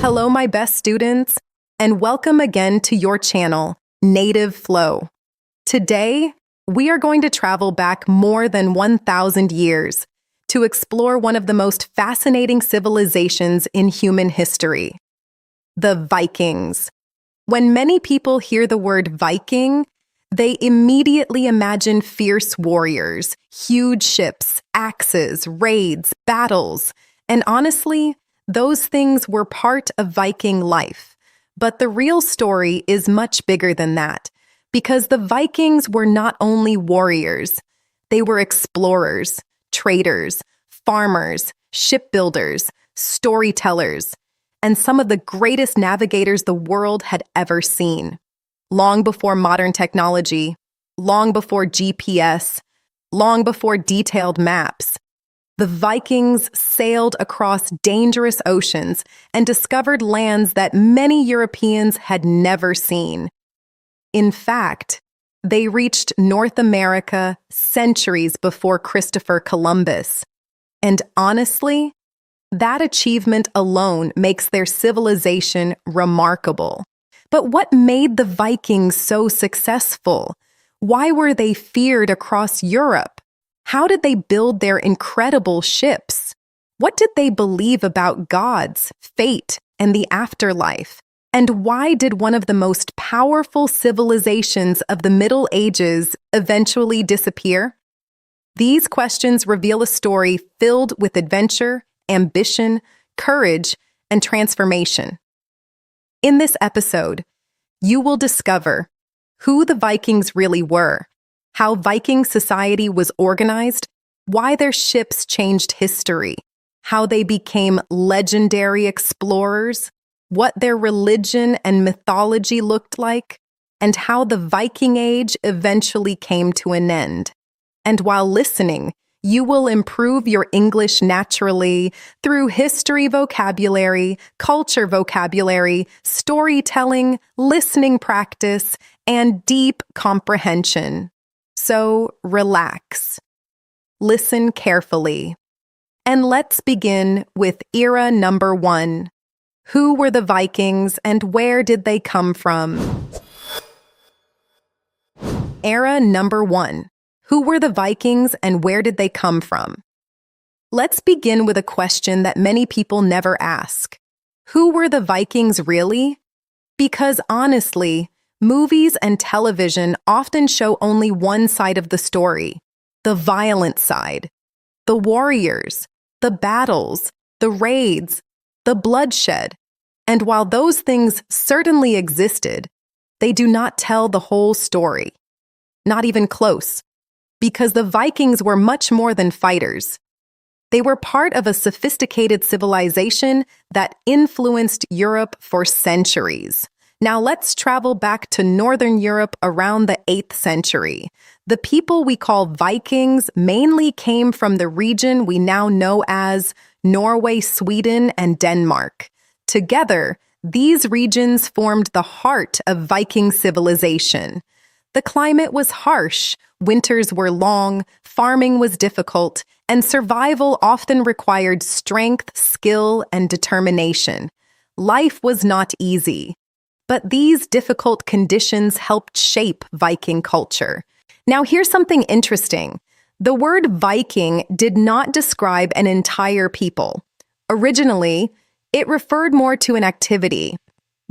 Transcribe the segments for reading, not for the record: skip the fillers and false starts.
Hello, my best students, and welcome again to your channel, Native Flow. Today, we are going to travel back more than 1,000 years to explore one of the most fascinating civilizations in human history, the Vikings. When many people hear the word Viking, they immediately imagine fierce warriors, huge ships, axes, raids, battles, and honestly, those things were part of Viking life. But the real story is much bigger than that, because the Vikings were not only warriors, they were explorers, traders, farmers, shipbuilders, storytellers, and some of the greatest navigators the world had ever seen. Long before modern technology, long before GPS, long before detailed maps, the Vikings sailed across dangerous oceans and discovered lands that many Europeans had never seen. In fact, they reached North America centuries before Christopher Columbus. And honestly, that achievement alone makes their civilization remarkable. But what made the Vikings so successful? Why were they feared across Europe? How did they build their incredible ships? What did they believe about gods, fate, and the afterlife? And why did one of the most powerful civilizations of the Middle Ages eventually disappear? These questions reveal a story filled with adventure, ambition, courage, and transformation. In this episode, you will discover who the Vikings really were, how Viking society was organized, why their ships changed history, how they became legendary explorers, what their religion and mythology looked like, and how the Viking Age eventually came to an end. And while listening, you will improve your English naturally through history vocabulary, culture vocabulary, storytelling, listening practice, and deep comprehension. So relax, listen carefully, and let's begin with era number 1. Who were the Vikings and where did they come from? Era number 1. Who were the Vikings and where did they come from? Let's begin with a question that many people never ask. Who were the Vikings really? Because honestly, movies and television often show only one side of the story, the violent side. The warriors, the battles, the raids, the bloodshed. And while those things certainly existed, they do not tell the whole story. Not even close. Because the Vikings were much more than fighters. They were part of a sophisticated civilization that influenced Europe for centuries. Now let's travel back to Northern Europe around the 8th century. The people we call Vikings mainly came from the region we now know as Norway, Sweden, and Denmark. Together, these regions formed the heart of Viking civilization. The climate was harsh, winters were long, farming was difficult, and survival often required strength, skill, and determination. Life was not easy. But these difficult conditions helped shape Viking culture. Now, here's something interesting. The word Viking did not describe an entire people. Originally, it referred more to an activity,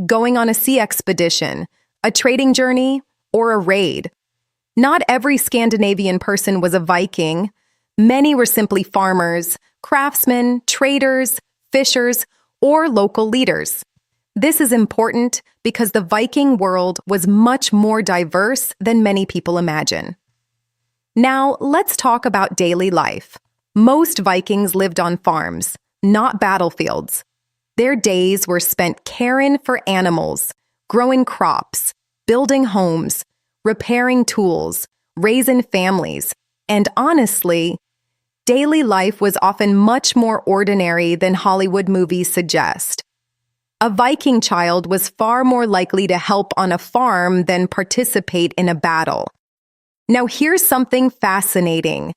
going on a sea expedition, a trading journey, or a raid. Not every Scandinavian person was a Viking. Many were simply farmers, craftsmen, traders, fishers, or local leaders. This is important because the Viking world was much more diverse than many people imagine. Now, let's talk about daily life. Most Vikings lived on farms, not battlefields. Their days were spent caring for animals, growing crops, building homes, repairing tools, raising families, and honestly, daily life was often much more ordinary than Hollywood movies suggest. A Viking child was far more likely to help on a farm than participate in a battle. Now here's something fascinating.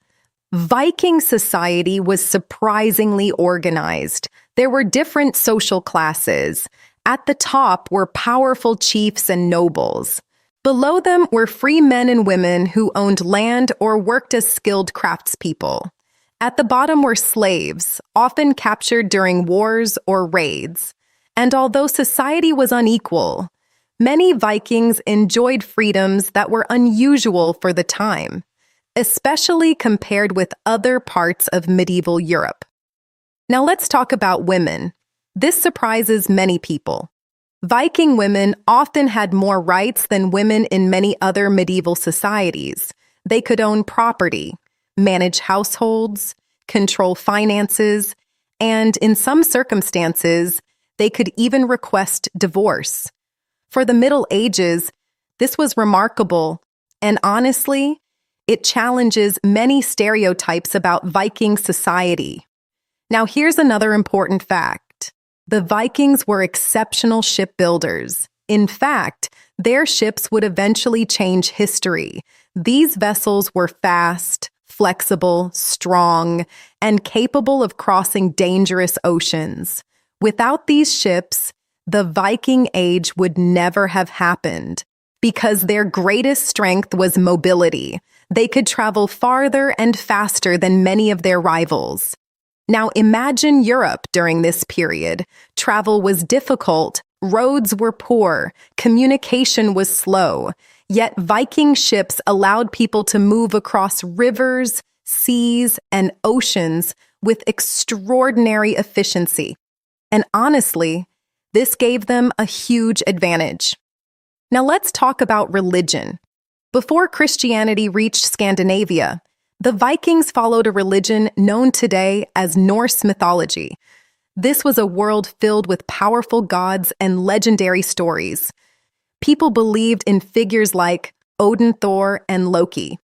Viking society was surprisingly organized. There were different social classes. At the top were powerful chiefs and nobles. Below them were free men and women who owned land or worked as skilled craftspeople. At the bottom were slaves, often captured during wars or raids. And although society was unequal, many Vikings enjoyed freedoms that were unusual for the time, especially compared with other parts of medieval Europe. Now let's talk about women. This surprises many people. Viking women often had more rights than women in many other medieval societies. They could own property, manage households, control finances, and in some circumstances, they could even request divorce. For the Middle Ages, this was remarkable, and honestly, it challenges many stereotypes about Viking society. Now here's another important fact. The Vikings were exceptional shipbuilders. In fact, their ships would eventually change history. These vessels were fast, flexible, strong, and capable of crossing dangerous oceans. Without these ships, the Viking Age would never have happened because their greatest strength was mobility. They could travel farther and faster than many of their rivals. Now imagine Europe during this period. Travel was difficult, roads were poor, communication was slow, yet Viking ships allowed people to move across rivers, seas, and oceans with extraordinary efficiency. And honestly, this gave them a huge advantage. Now let's talk about religion. Before Christianity reached Scandinavia, the Vikings followed a religion known today as Norse mythology. This was a world filled with powerful gods and legendary stories. People believed in figures like Odin, Thor, and Loki.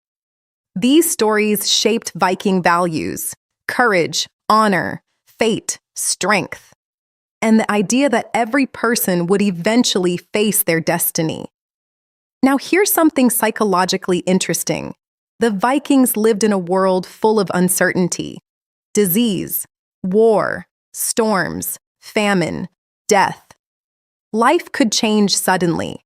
These stories shaped Viking values: courage, honor, fate, strength, and the idea that every person would eventually face their destiny. Now here's something psychologically interesting. The Vikings lived in a world full of uncertainty: disease, war, storms, famine, death. Life could change suddenly,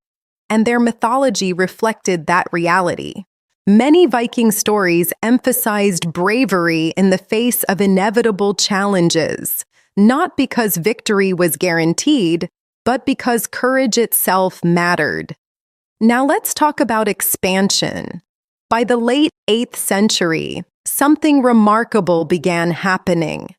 and their mythology reflected that reality. Many Viking stories emphasized bravery in the face of inevitable challenges, not because victory was guaranteed, but because courage itself mattered. Now let's talk about expansion. By the late 8th century, something remarkable began happening.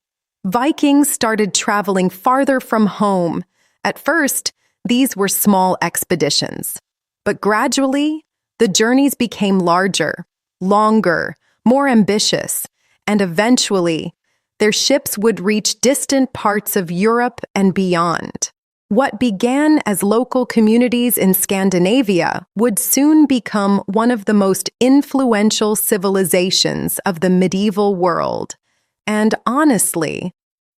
Vikings started traveling farther from home. At first, these were small expeditions. But gradually, the journeys became larger, longer, more ambitious, and eventually, their ships would reach distant parts of Europe and beyond. What began as local communities in Scandinavia would soon become one of the most influential civilizations of the medieval world. And honestly,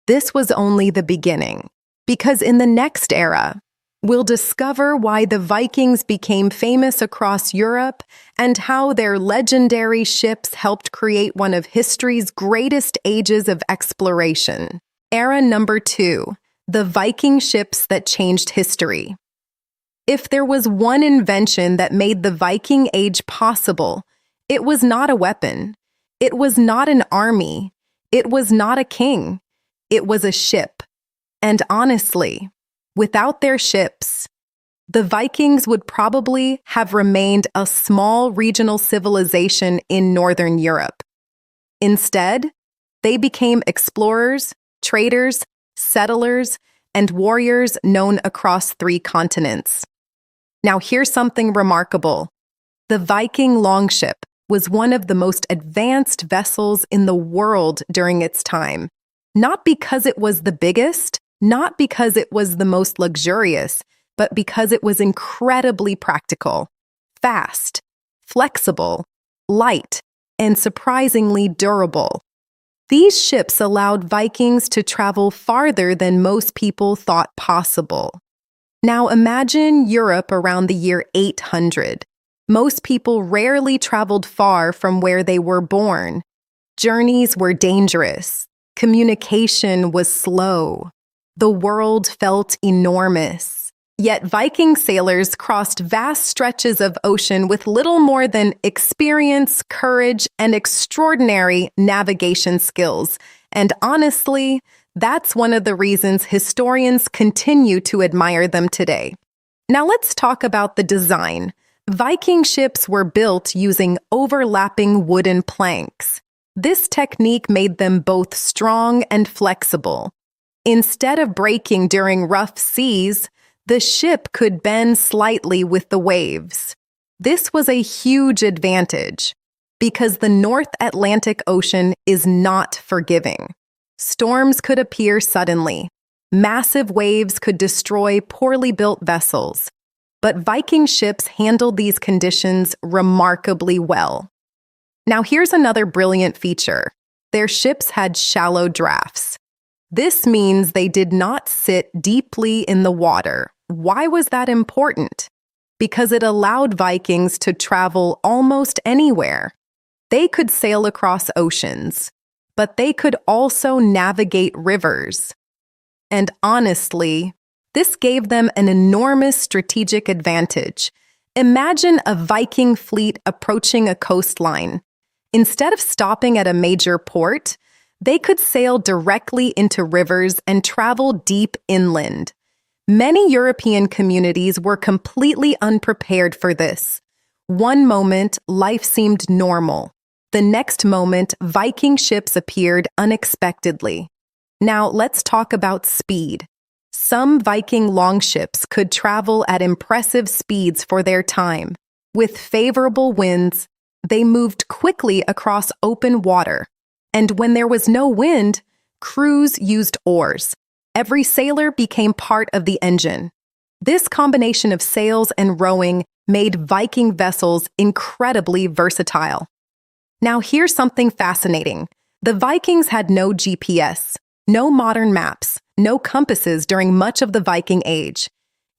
this was only the beginning, because in the next era, we'll discover why the Vikings became famous across Europe and how their legendary ships helped create one of history's greatest ages of exploration. Era number 2. The Viking ships that changed history. If there was one invention that made the Viking Age possible, it was not a weapon. It was not an army. It was not a king. It was a ship. And honestly, without their ships, the Vikings would probably have remained a small regional civilization in Northern Europe. Instead, they became explorers, traders, settlers, and warriors known across 3 continents. Now here's something remarkable. The Viking longship was one of the most advanced vessels in the world during its time. Not because it was the biggest, not because it was the most luxurious, but because it was incredibly practical, fast, flexible, light, and surprisingly durable. These ships allowed Vikings to travel farther than most people thought possible. Now imagine Europe around the year 800. Most people rarely traveled far from where they were born. Journeys were dangerous. Communication was slow. The world felt enormous. Yet Viking sailors crossed vast stretches of ocean with little more than experience, courage, and extraordinary navigation skills. And honestly, that's one of the reasons historians continue to admire them today. Now let's talk about the design. Viking ships were built using overlapping wooden planks. This technique made them both strong and flexible. Instead of breaking during rough seas, the ship could bend slightly with the waves. This was a huge advantage because the North Atlantic Ocean is not forgiving. Storms could appear suddenly. Massive waves could destroy poorly built vessels. But Viking ships handled these conditions remarkably well. Now here's another brilliant feature. Their ships had shallow drafts. This means they did not sit deeply in the water. Why was that important? Because it allowed Vikings to travel almost anywhere. They could sail across oceans, but they could also navigate rivers. And honestly, this gave them an enormous strategic advantage. Imagine a Viking fleet approaching a coastline. Instead of stopping at a major port, they could sail directly into rivers and travel deep inland. Many European communities were completely unprepared for this. One moment, life seemed normal. The next moment, Viking ships appeared unexpectedly. Now, let's talk about speed. Some Viking longships could travel at impressive speeds for their time. With favorable winds, they moved quickly across open water. And when there was no wind, crews used oars. Every sailor became part of the engine. This combination of sails and rowing made Viking vessels incredibly versatile. Now here's something fascinating. The Vikings had no GPS, no modern maps, no compasses during much of the Viking Age.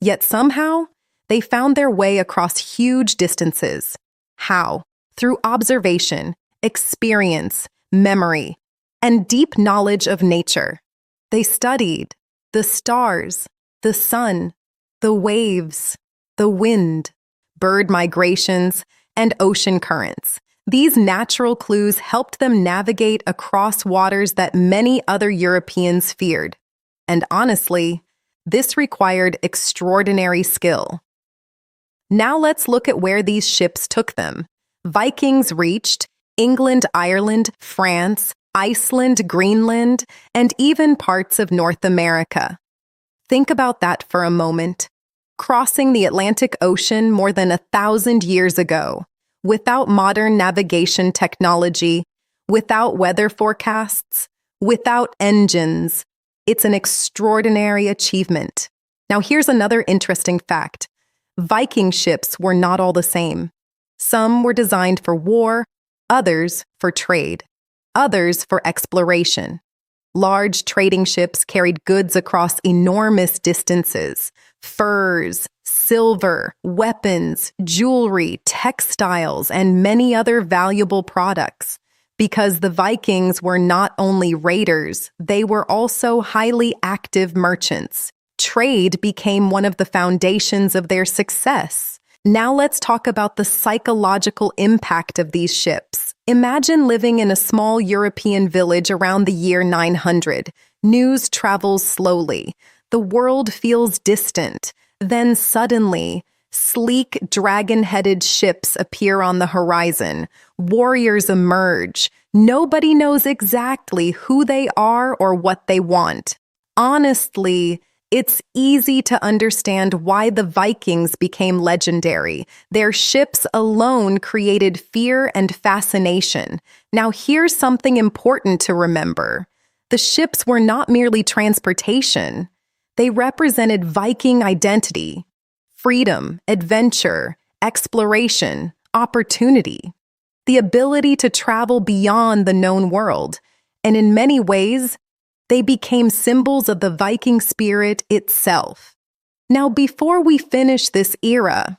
Yet somehow, they found their way across huge distances. How? Through observation, experience, memory, and deep knowledge of nature. They studied the stars, the sun, the waves, the wind, bird migrations, and ocean currents. These natural clues helped them navigate across waters that many other Europeans feared. And honestly, this required extraordinary skill. Now let's look at where these ships took them. Vikings reached England, Ireland, France, Iceland, Greenland, and even parts of North America. Think about that for a moment. Crossing the Atlantic Ocean more than 1,000 years ago, without modern navigation technology, without weather forecasts, without engines. It's an extraordinary achievement. Now here's another interesting fact. Viking ships were not all the same. Some were designed for war, others for trade, others for exploration. Large trading ships carried goods across enormous distances: furs, silver, weapons, jewelry, textiles, and many other valuable products. Because the Vikings were not only raiders, they were also highly active merchants. Trade became one of the foundations of their success. Now let's talk about the psychological impact of these ships. Imagine living in a small European village around the year 900. News travels slowly. The world feels distant. Then suddenly, sleek, dragon-headed ships appear on the horizon. Warriors emerge. Nobody knows exactly who they are or what they want. Honestly, it's easy to understand why the Vikings became legendary. Their ships alone created fear and fascination. Now here's something important to remember. The ships were not merely transportation. They represented Viking identity, freedom, adventure, exploration, opportunity, the ability to travel beyond the known world. And in many ways, they became symbols of the Viking spirit itself. Now, before we finish this era,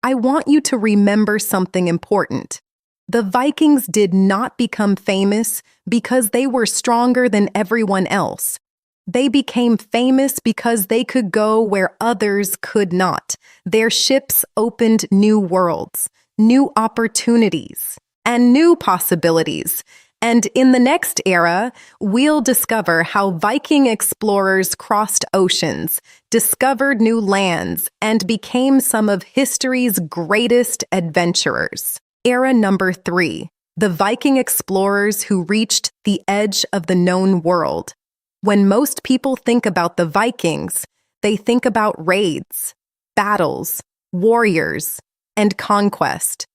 I want you to remember something important. The Vikings did not become famous because they were stronger than everyone else. They became famous because they could go where others could not. Their ships opened new worlds, new opportunities, and new possibilities. And in the next era, we'll discover how Viking explorers crossed oceans, discovered new lands, and became some of history's greatest adventurers. Era number 3, the Viking explorers who reached the edge of the known world. When most people think about the Vikings, they think about raids, battles, warriors, and conquest.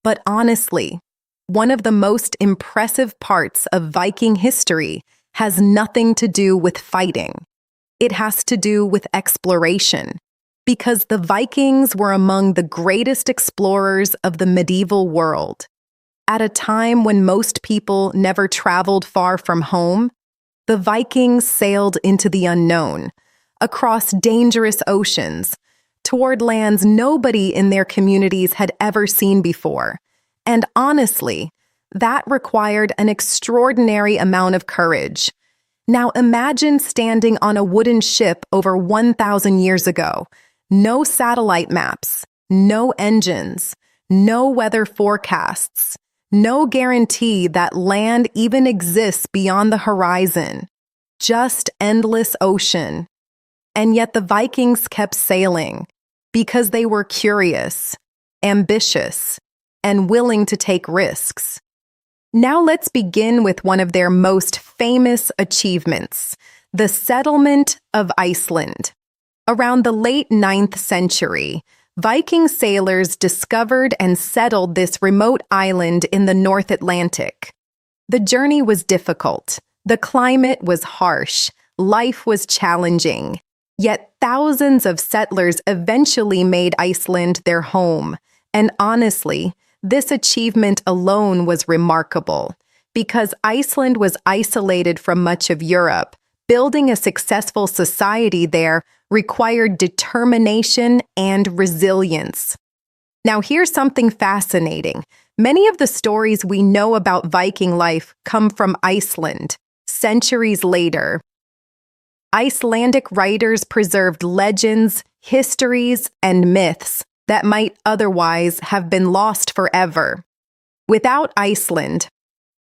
But honestly, one of the most impressive parts of Viking history has nothing to do with fighting. It has to do with exploration, because the Vikings were among the greatest explorers of the medieval world. At a time when most people never traveled far from home, the Vikings sailed into the unknown, across dangerous oceans, toward lands nobody in their communities had ever seen before. And honestly, that required an extraordinary amount of courage. Now imagine standing on a wooden ship over 1,000 years ago. No satellite maps, no engines, no weather forecasts, no guarantee that land even exists beyond the horizon. Just endless ocean. And yet the Vikings kept sailing because they were curious, ambitious, and willing to take risks. Now let's begin with one of their most famous achievements, the settlement of Iceland. Around the late 9th century, Viking sailors discovered and settled this remote island in the North Atlantic. The journey was difficult, the climate was harsh, life was challenging. Yet thousands of settlers eventually made Iceland their home. And honestly, this achievement alone was remarkable, because Iceland was isolated from much of Europe. Building a successful society there required determination and resilience. Now, here's something fascinating. Many of the stories we know about Viking life come from Iceland, centuries later. Icelandic writers preserved legends, histories, and myths that might otherwise have been lost forever. Without Iceland,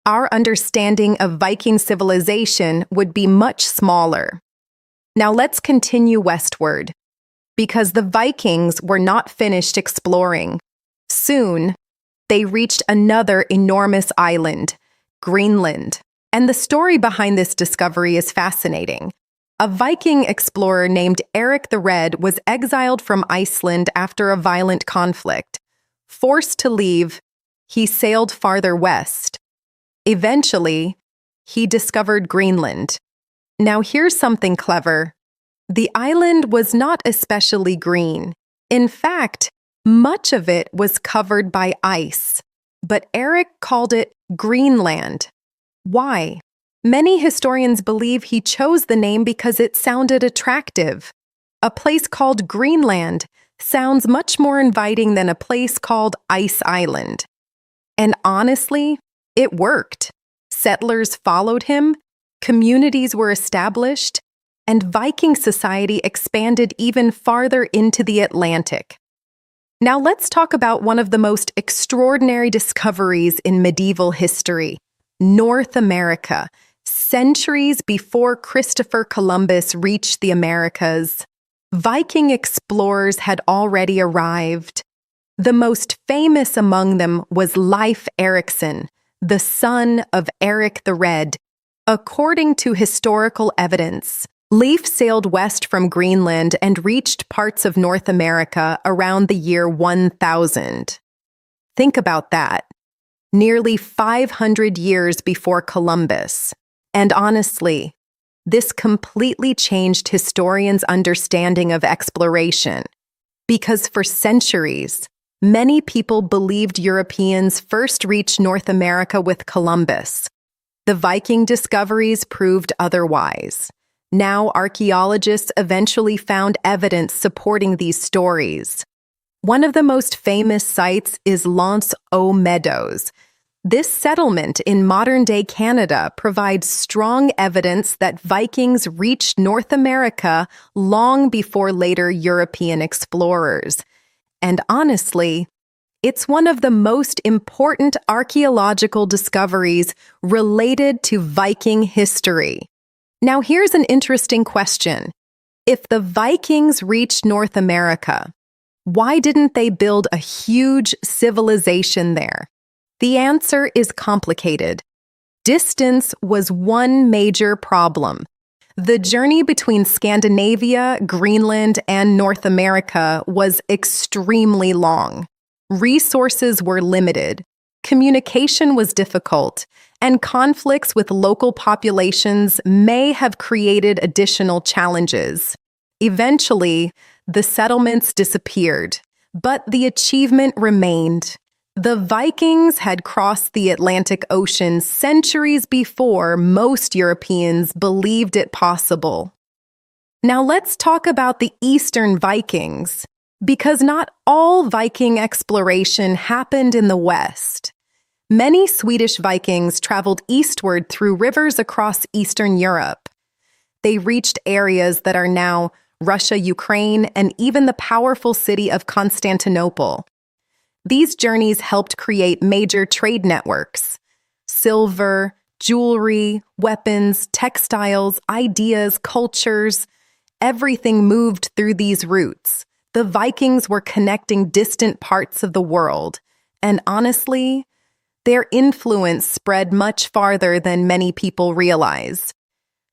our understanding of Viking civilization would be much smaller. Now let's continue westward, because the Vikings were not finished exploring. Soon, they reached another enormous island, Greenland. And the story behind this discovery is fascinating. A Viking explorer named Eric the Red was exiled from Iceland after a violent conflict. Forced to leave, he sailed farther west. Eventually, he discovered Greenland. Now here's something clever. The island was not especially green. In fact, much of it was covered by ice. But Eric called it Greenland. Why? Many historians believe he chose the name because it sounded attractive. A place called Greenland sounds much more inviting than a place called Ice Island. And honestly, it worked. Settlers followed him, communities were established, and Viking society expanded even farther into the Atlantic. Now let's talk about one of the most extraordinary discoveries in medieval history, North America. Centuries before Christopher Columbus reached the Americas, Viking explorers had already arrived. The most famous among them was Leif Erikson, the son of Eric the Red. According to historical evidence, Leif sailed west from Greenland and reached parts of North America around the year 1000. Think about that. Nearly 500 years before Columbus. And honestly, this completely changed historians' understanding of exploration, because for centuries, many people believed Europeans first reached North America with Columbus. The Viking discoveries proved otherwise. Now, archaeologists eventually found evidence supporting these stories. One of the most famous sites is L'Anse aux Meadows. This settlement in modern-day Canada provides strong evidence that Vikings reached North America long before later European explorers. And honestly, it's one of the most important archaeological discoveries related to Viking history. Now, here's an interesting question. If the Vikings reached North America, why didn't they build a huge civilization there? The answer is complicated. Distance was one major problem. The journey between Scandinavia, Greenland, and North America was extremely long. Resources were limited, communication was difficult, and conflicts with local populations may have created additional challenges. Eventually, the settlements disappeared, but the achievement remained. The Vikings had crossed the Atlantic Ocean centuries before most Europeans believed it possible. Now let's talk about the Eastern Vikings, because not all Viking exploration happened in the West. Many Swedish Vikings traveled eastward through rivers across Eastern Europe. They reached areas that are now Russia, Ukraine, and even the powerful city of Constantinople. These journeys helped create major trade networks. Silver, jewelry, weapons, textiles, ideas, cultures, everything moved through these routes. The Vikings were connecting distant parts of the world, and honestly, their influence spread much farther than many people realize.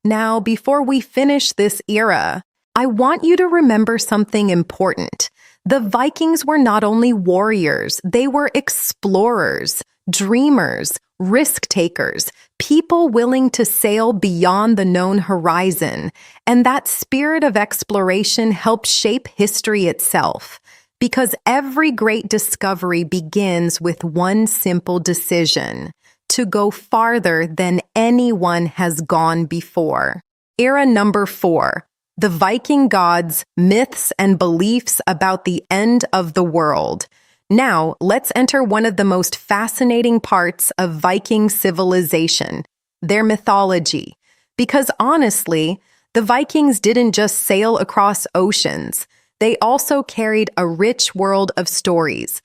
Now, before we finish this era, I want you to remember something important. The Vikings were not only warriors, they were explorers, dreamers, risk-takers, people willing to sail beyond the known horizon. And that spirit of exploration helped shape history itself. Because every great discovery begins with one simple decision: to go farther than anyone has gone before. Era number 4. The Viking gods, myths, and beliefs about the end of the world. Now, let's enter one of the most fascinating parts of Viking civilization, their mythology. Because honestly, the Vikings didn't just sail across oceans. They also carried a rich world of stories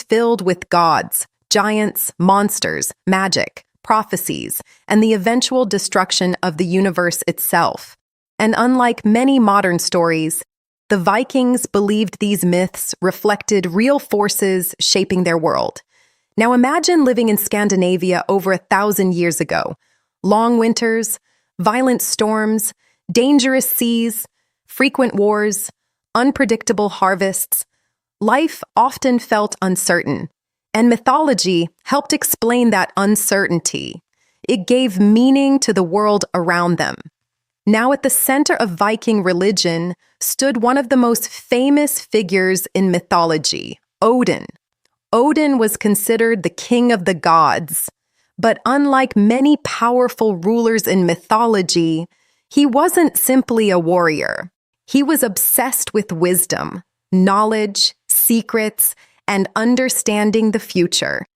filled with gods, giants, monsters, magic, prophecies, and the eventual destruction of the universe itself. And unlike many modern stories, the Vikings believed these myths reflected real forces shaping their world. Now imagine living in Scandinavia over 1,000 years ago. Long winters, violent storms, dangerous seas, frequent wars, unpredictable harvests. Life often felt uncertain, and mythology helped explain that uncertainty. It gave meaning to the world around them. Now at the center of Viking religion stood one of the most famous figures in mythology, Odin. Odin was considered the king of the gods, but unlike many powerful rulers in mythology, he wasn't simply a warrior. He was obsessed with wisdom, knowledge, secrets, and understanding the future.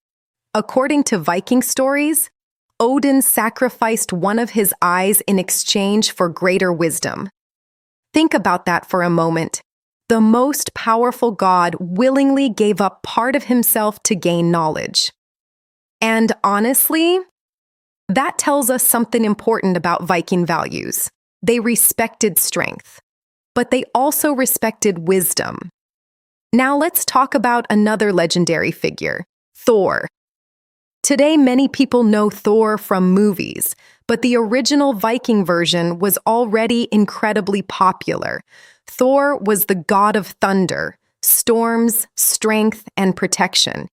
According to Viking stories, Odin sacrificed one of his eyes in exchange for greater wisdom. Think about that for a moment. The most powerful god willingly gave up part of himself to gain knowledge. And honestly, that tells us something important about Viking values. They respected strength, but they also respected wisdom. Now let's talk about another legendary figure, Thor. Today, many people know Thor from movies, but the original Viking version was already incredibly popular. Thor was the god of thunder, storms, strength, and protection.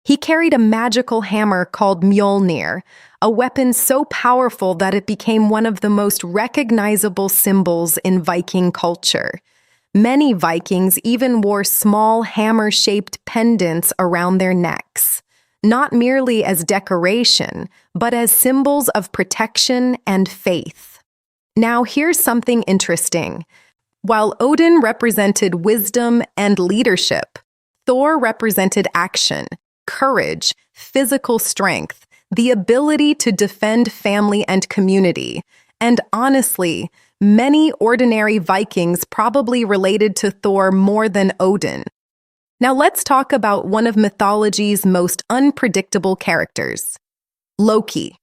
He carried a magical hammer called Mjolnir, a weapon so powerful that it became one of the most recognizable symbols in Viking culture. Many Vikings even wore small hammer-shaped pendants around their necks, not merely as decoration, but as symbols of protection and faith. Now here's something interesting. While Odin represented wisdom and leadership, Thor represented action, courage, physical strength, the ability to defend family and community. And honestly, many ordinary Vikings probably related to Thor more than Odin. Now let's talk about one of mythology's most unpredictable characters, Loki.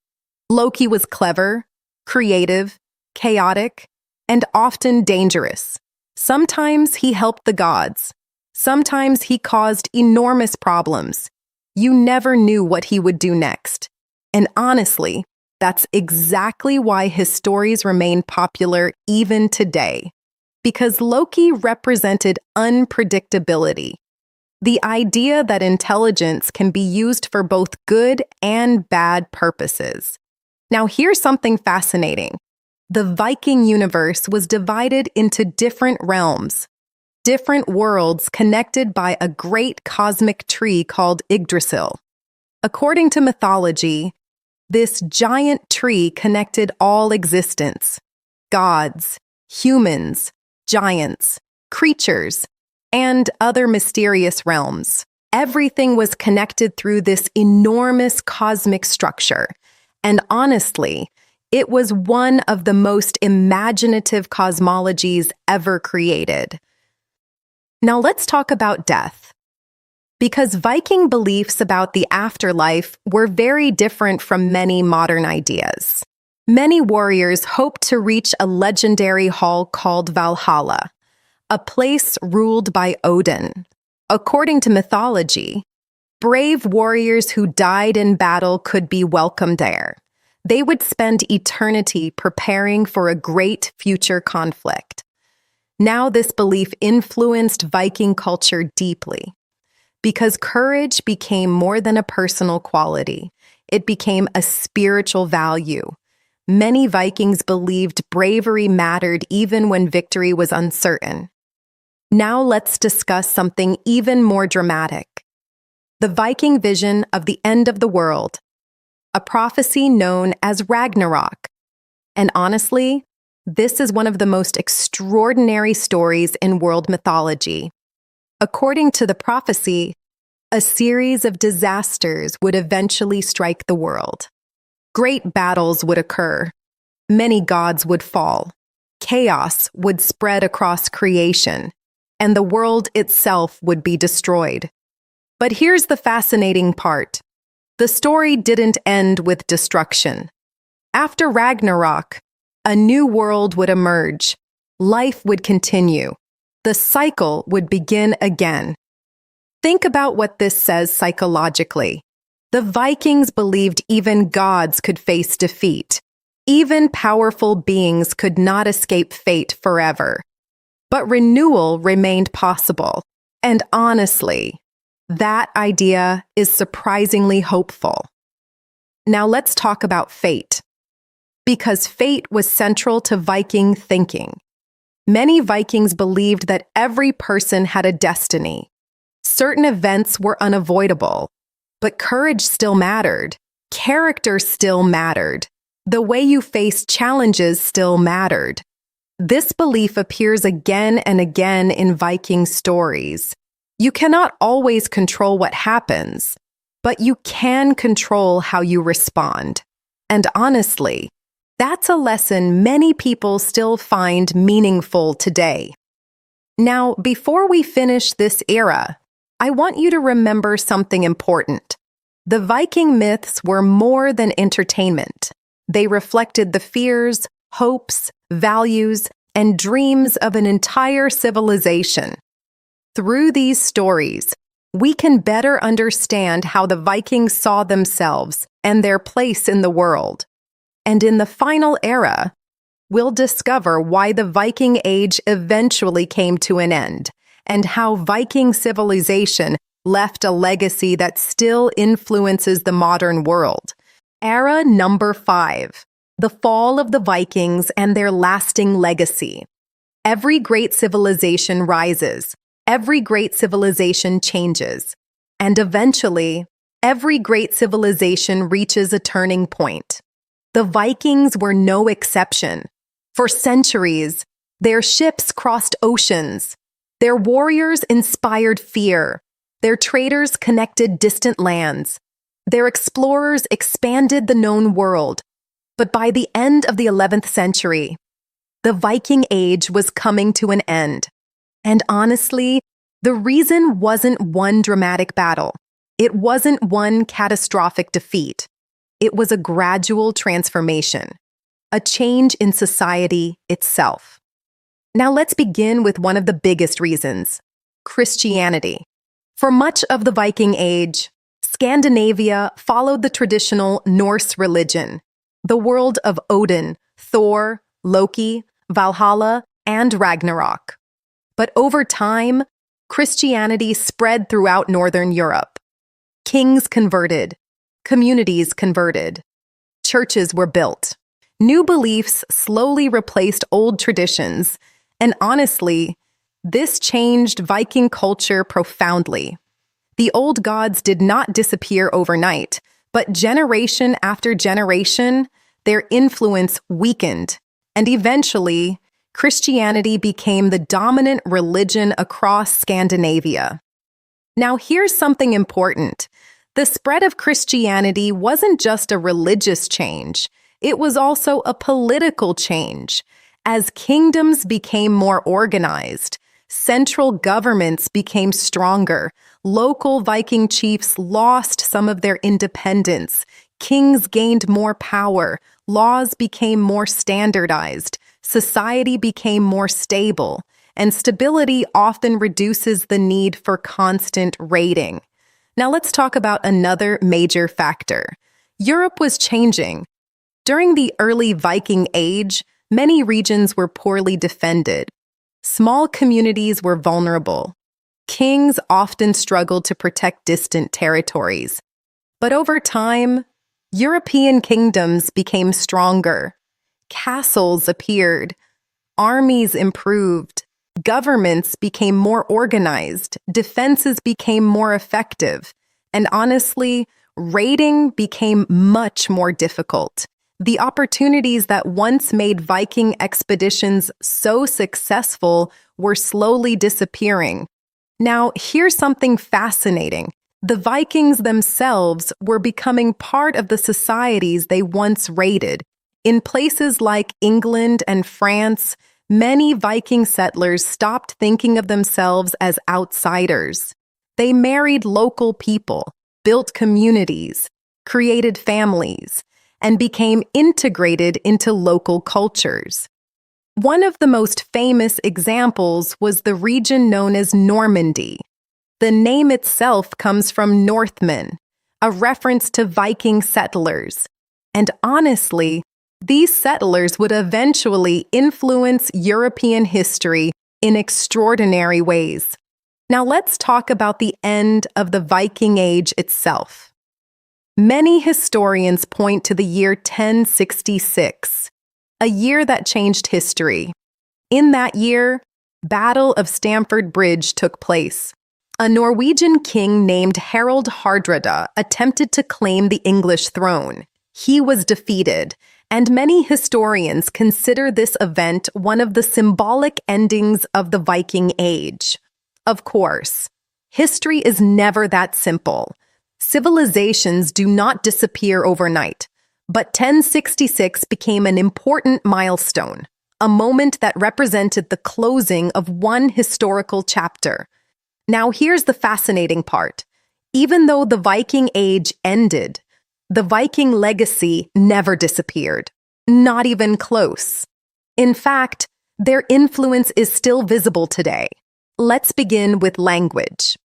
Loki was clever, creative, chaotic, and often dangerous. Sometimes he helped the gods. Sometimes he caused enormous problems. You never knew what he would do next. And honestly, that's exactly why his stories remain popular even today. Because Loki represented unpredictability. The idea that intelligence can be used for both good and bad purposes. Now here's something fascinating. The Viking universe was divided into different realms, different worlds connected by a great cosmic tree called Yggdrasil. According to mythology, this giant tree connected all existence: gods, humans, giants, creatures, and other mysterious realms. Everything was connected through this enormous cosmic structure. And honestly, it was one of the most imaginative cosmologies ever created. Now let's talk about death. Because Viking beliefs about the afterlife were very different from many modern ideas. Many warriors hoped to reach a legendary hall called Valhalla, a place ruled by Odin. According to mythology, brave warriors who died in battle could be welcomed there. They would spend eternity preparing for a great future conflict. Now this belief influenced Viking culture deeply. Because courage became more than a personal quality, it became a spiritual value. Many Vikings believed bravery mattered even when victory was uncertain. Now let's discuss something even more dramatic. The Viking vision of the end of the world, a prophecy known as Ragnarok. And honestly, this is one of the most extraordinary stories in world mythology. According to the prophecy, a series of disasters would eventually strike the world. Great battles would occur. Many gods would fall. Chaos would spread across creation, and the world itself would be destroyed. But here's the fascinating part. The story didn't end with destruction. After Ragnarok, a new world would emerge. Life would continue. The cycle would begin again. Think about what this says psychologically. The Vikings believed even gods could face defeat. Even powerful beings could not escape fate forever. But renewal remained possible. And honestly, that idea is surprisingly hopeful. Now let's talk about fate. Because fate was central to Viking thinking. Many Vikings believed that every person had a destiny. Certain events were unavoidable, but courage still mattered. Character still mattered. The way you faced challenges still mattered. This belief appears again and again in Viking stories. You cannot always control what happens, but you can control how you respond. And honestly, that's a lesson many people still find meaningful today. Now, before we finish this era, I want you to remember something important. The Viking myths were more than entertainment. They reflected the fears, hopes, values, and dreams of an entire civilization. Through these stories, we can better understand how the Vikings saw themselves and their place in the world. And in the final era, we'll discover why the Viking Age eventually came to an end, and how Viking civilization left a legacy that still influences the modern world. Era number 5, the fall of the Vikings and their lasting legacy. Every great civilization rises. Every great civilization changes. And eventually, every great civilization reaches a turning point. The Vikings were no exception. For centuries, their ships crossed oceans. Their warriors inspired fear. Their traders connected distant lands. Their explorers expanded the known world. But by the end of the 11th century, the Viking Age was coming to an end. And honestly, the reason wasn't one dramatic battle. It wasn't one catastrophic defeat. It was a gradual transformation, a change in society itself. Now let's begin with one of the biggest reasons: Christianity. For much of the Viking Age, Scandinavia followed the traditional Norse religion, the world of Odin, Thor, Loki, Valhalla, and Ragnarok. But over time, Christianity spread throughout Northern Europe. Kings converted, communities converted, churches were built. New beliefs slowly replaced old traditions, and honestly, this changed Viking culture profoundly. The old gods did not disappear overnight, but generation after generation, their influence weakened, and eventually, Christianity became the dominant religion across Scandinavia. Now, here's something important. The spread of Christianity wasn't just a religious change, it was also a political change. As kingdoms became more organized, central governments became stronger, local Viking chiefs lost some of their independence, kings gained more power, laws became more standardized, society became more stable, and stability often reduces the need for constant raiding. Now let's talk about another major factor. Europe was changing. During the early Viking Age, many regions were poorly defended. Small communities were vulnerable. Kings often struggled to protect distant territories. But over time, European kingdoms became stronger. Castles appeared. Armies improved. Governments became more organized. Defenses became more effective. And honestly, raiding became much more difficult. The opportunities that once made Viking expeditions so successful were slowly disappearing. Now, here's something fascinating. The Vikings themselves were becoming part of the societies they once raided. In places like England and France, many Viking settlers stopped thinking of themselves as outsiders. They married local people, built communities, created families, and became integrated into local cultures. One of the most famous examples was the region known as Normandy. The name itself comes from Northmen, a reference to Viking settlers. And honestly, these settlers would eventually influence European history in extraordinary ways. Now let's talk about the end of the Viking Age itself. Many historians point to the year 1066, a year that changed history. In that year, Battle of Stamford Bridge took place. A Norwegian king named Harald Hardrada attempted to claim the English throne. He was defeated, and many historians consider this event one of the symbolic endings of the Viking Age. Of course, history is never that simple. Civilizations do not disappear overnight, but 1066 became an important milestone, a moment that represented the closing of one historical chapter. Now here's the fascinating part. Even though the Viking Age ended, the Viking legacy never disappeared, not even close. In fact, their influence is still visible today. Let's begin with language.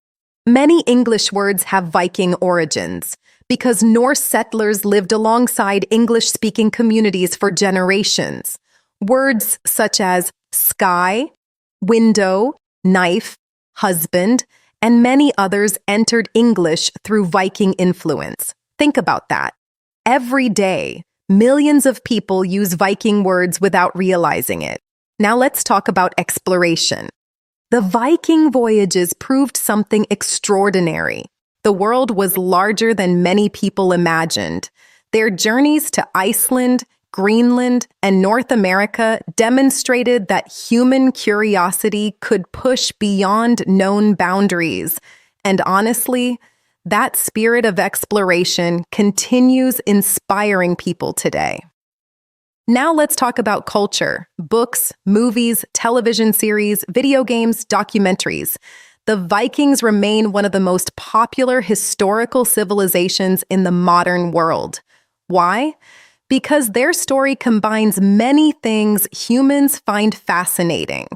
Many English words have Viking origins because Norse settlers lived alongside English-speaking communities for generations. Words such as sky, window, knife, husband, and many others entered English through Viking influence. Think about that. Every day, millions of people use Viking words without realizing it. Now let's talk about exploration. The Viking voyages proved something extraordinary. The world was larger than many people imagined. Their journeys to Iceland, Greenland, and North America demonstrated that human curiosity could push beyond known boundaries. And honestly, that spirit of exploration continues inspiring people today. Now let's talk about culture, books, movies, television series, video games, documentaries. The Vikings remain one of the most popular historical civilizations in the modern world. Why? Because their story combines many things humans find fascinating: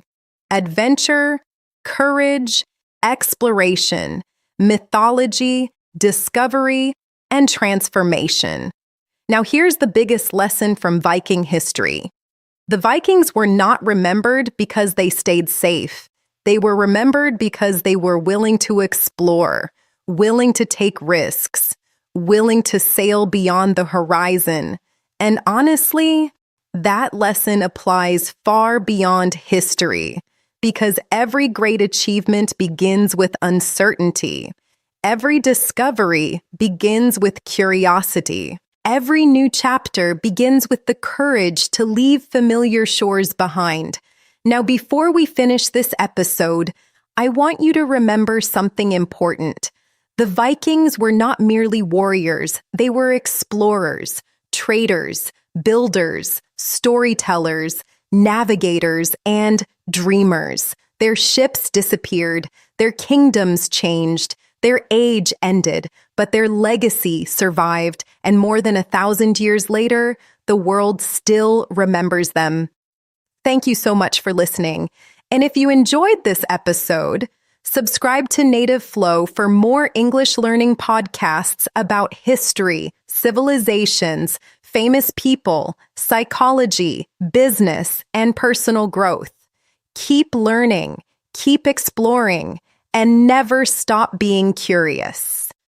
adventure, courage, exploration, mythology, discovery, and transformation. Now, here's the biggest lesson from Viking history. The Vikings were not remembered because they stayed safe. They were remembered because they were willing to explore, willing to take risks, willing to sail beyond the horizon. And honestly, that lesson applies far beyond history, because every great achievement begins with uncertainty. Every discovery begins with curiosity. Every new chapter begins with the courage to leave familiar shores behind. Now, before we finish this episode, I want you to remember something important. The Vikings were not merely warriors, they were explorers, traders, builders, storytellers, navigators, and dreamers. Their ships disappeared, their kingdoms changed, their age ended, but their legacy survived, and more than 1,000 years later, the world still remembers them. Thank you so much for listening. And if you enjoyed this episode, subscribe to Native Flow for more English learning podcasts about history, civilizations, famous people, psychology, business, and personal growth. Keep learning, keep exploring, and never stop being curious.